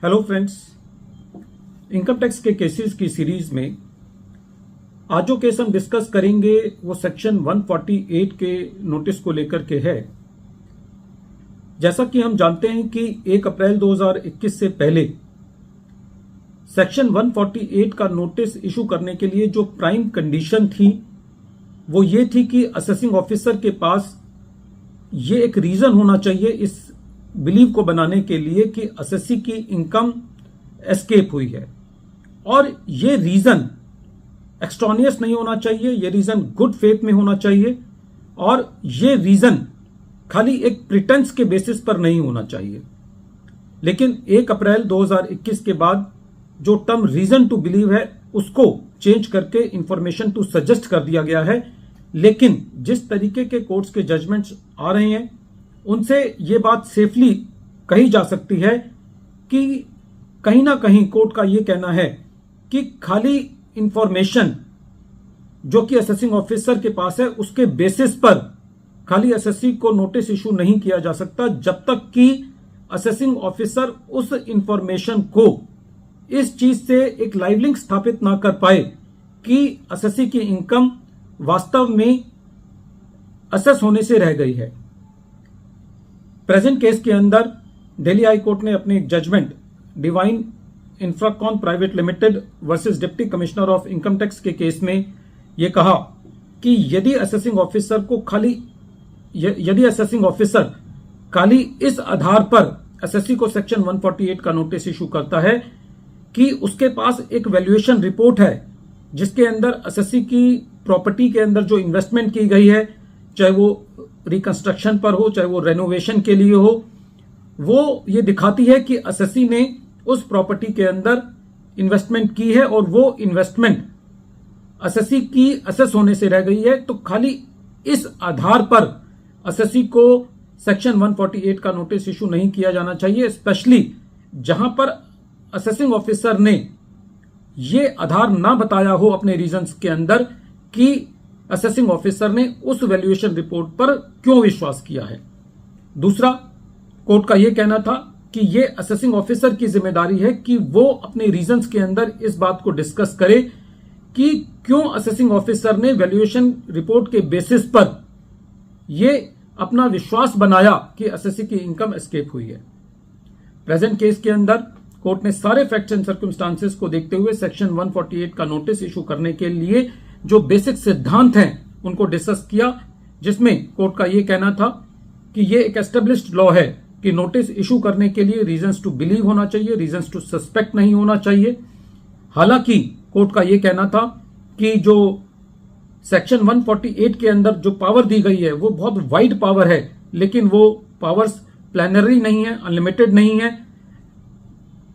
Hello friends, income tax के cases की series में आज जो केस हम डिस्कस करेंगे वो सेक्शन 148 के नोटिस को लेकर के है। जैसा कि हम जानते हैं कि 1 अप्रैल 2021 से पहले सेक्शन 148 का नोटिस इशू करने के लिए जो प्राइम कंडीशन थी वो ये थी कि असेसिंग ऑफिसर के पास ये एक रीजन होना चाहिए इस बिलीव को बनाने के लिए कि असेसी की इनकम एस्केप हुई है, और ये रीजन एक्सट्रॉनियस नहीं होना चाहिए, ये रीजन गुड फेथ में होना चाहिए, और ये रीजन खाली एक प्रिटेंस के बेसिस पर नहीं होना चाहिए। लेकिन 1 अप्रैल 2021 के बाद जो टर्म रीजन टू बिलीव है उसको चेंज करके इंफॉर्मेशन टू सजेस्ट कर दिया गया है। लेकिन जिस तरीके के कोर्ट्स के जजमेंट्स आ रहे हैं उनसे ये बात सेफली कही जा सकती है कि कहीं ना कहीं कोर्ट का ये कहना है कि खाली इंफॉर्मेशन जो कि असेसिंग ऑफिसर के पास है उसके बेसिस पर खाली असेसी को नोटिस इशू नहीं किया जा सकता जब तक कि असेसिंग ऑफिसर उस इंफॉर्मेशन को इस चीज से एक लाइव लिंक स्थापित ना कर पाए कि असेसी की इनकम वास्तव में असेस होने से रह गई है। प्रेजेंट केस के अंदर दिल्ली हाई कोर्ट ने अपने judgement Divine Infracon private limited versus deputy commissioner of income tax के केस में यह कहा कि यदि असेसिंग ऑफिसर खाली इस आधार पर एसएससी को सेक्शन 148 का नोटिस इशू करता है कि उसके पास एक वैल्यूएशन रिपोर्ट है जिसके अंदर एसएससी की प्रॉपर्टी के अंदर जो इन्वेस्टमेंट की गई है, चाहे वो रिकंस्ट्रक्शन पर हो चाहे वो रेनोवेशन के लिए हो, वो ये दिखाती है कि एसएससी ने उस प्रॉपर्टी के अंदर इन्वेस्टमेंट की है और वो इन्वेस्टमेंट एसएससी की असेस होने से रह गई है। तो खाली इस आधार पर एसएससी को सेक्शन 148 का नोटिस इशू नहीं किया जाना चाहिए, स्पेशली जहां पर असेसिंग ऑफिसर ने ये आधार ना बताया हो अपने रीजंस के अंदर कि असेसिंग ऑफिसर ने उस वैल्यूएशन रिपोर्ट पर क्यों विश्वास किया है। दूसरा, कोर्ट का यह कहना था कि यह असेसिंग ऑफिसर की जिम्मेदारी है कि वो अपने रीजंस के अंदर इस बात को डिस्कस करे कि क्यों असेसिंग ऑफिसर ने वैल्यूएशन रिपोर्ट के बेसिस पर यह अपना विश्वास बनाया कि एसएससी की इनकम एस्केप हुई है। प्रेजेंट केस के अंदर कोर्ट ने सारे फैक्ट्स एंड सर्कमस्टांसेस को देखते हुए सेक्शन 148 का नोटिस इशू करने के लिए जो बेसिक सिद्धांत हैं उनको डिस्कस किया, जिसमें कोर्ट का यह कहना था कि यह एक एस्टेब्लिश्ड लॉ है कि नोटिस इशू करने के लिए रीजंस टू बिलीव होना चाहिए, रीजंस टू सस्पेक्ट नहीं होना चाहिए। हालांकि कोर्ट का यह कहना था कि जो सेक्शन 148 के अंदर जो पावर दी गई है वो बहुत वाइड पावर है, लेकिन वो पावर्स प्लेनरी नहीं है, अनलिमिटेड नहीं है।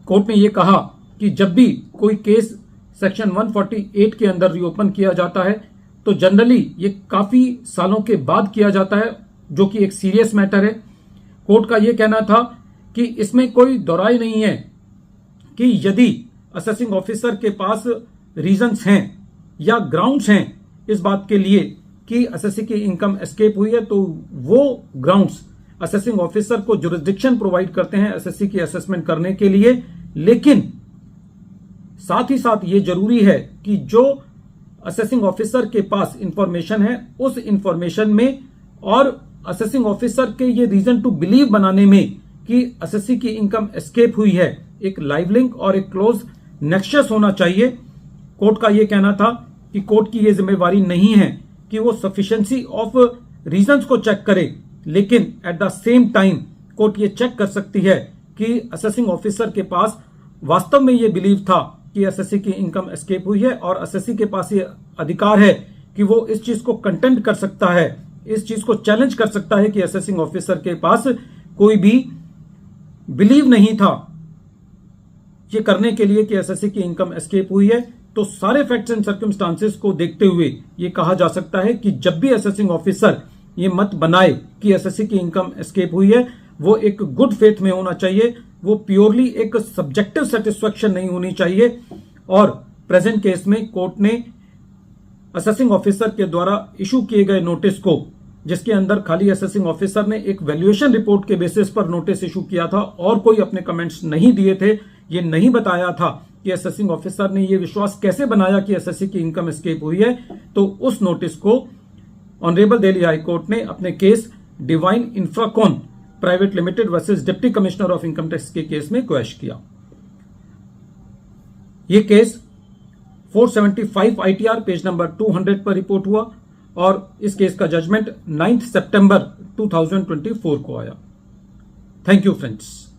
कोर्ट ने यह कहा कि जब भी कोई केस सेक्शन 148 के अंदर रीओपन किया जाता है तो जनरली ये काफी सालों के बाद किया जाता है, जो कि एक सीरियस मैटर है। कोर्ट का यह कहना था कि इसमें कोई दोराई नहीं है कि यदि असेसिंग ऑफिसर के पास रीजंस हैं या ग्राउंड्स हैं इस बात के लिए कि एसएससी की इनकम एस्केप हुई है, तो वो ग्राउंड्स असेसिंग ऑफिसर को जुरिस्डिक्शन प्रोवाइड करते हैं एसएससी की असेसमेंट करने के लिए। लेकिन साथ ही साथ ये जरूरी है कि जो असेसिंग ऑफिसर के पास इंफॉर्मेशन है उस इंफॉर्मेशन में और असेसिंग ऑफिसर के ये रीजन टू बिलीव बनाने में कि एसएससी की इनकम एस्केप हुई है एक लाइव लिंक और एक क्लोज नेक्सस होना चाहिए। कोर्ट का यह कहना था कि कोर्ट की यह जिम्मेवारी नहीं है कि वो सफिशिएंसी ऑफ रीजंस को चेक करे, लेकिन at the same time court ये चेक कर सकती है कि असेसिंग ऑफिसर के पास वास्तव में ये बिलीव था कि एसएससी की इनकम एस्केप हुई है और एसएससी के पास ये अधिकार है कि वो इस चीज को कंटेंट कर सकता है, इस चीज को चैलेंज कर सकता है कि असेसिंग ऑफिसर के पास कोई भी बिलीव नहीं था ये करने के लिए कि एसएससी की इनकम एस्केप हुई है। तो सारे फैक्ट्स एंड सर्कमस्टांसेस को देखते हुए ये कहा जा सकता है कि जब भी असेसिंग ऑफिसर ये मत बनाए कि एसएससी की इनकम एस्केप हुई है, वो एक गुड फेथ में होना चाहिए, वो प्योरली एक सब्जेक्टिव सेटिस्फैक्शन नहीं होनी चाहिए। और प्रेजेंट केस में कोर्ट ने असेसिंग ऑफिसर के द्वारा इशू किए गए नोटिस को, जिसके अंदर खाली असेसिंग ऑफिसर ने एक वैल्यूएशन रिपोर्ट के बेसिस पर नोटिस इशू किया था और कोई अपने कमेंट्स नहीं दिए थे, ये नहीं बताया था कि असेसिंग ऑफिसर ने ये विश्वास कैसे बनाया कि एसएससी की इनकम एस्केप हुई है, तो उस नोटिस को ऑनरेबल दिल्ली हाई कोर्ट ने अपने case divine Infracon private limited versus deputy commissioner of income tax के केस में क्वैश किया। यह केस 475 आईटीआर पेज नंबर 200 पर रिपोर्ट हुआ और इस केस का जजमेंट 9 सितंबर 2024 को आया। Thank you friends.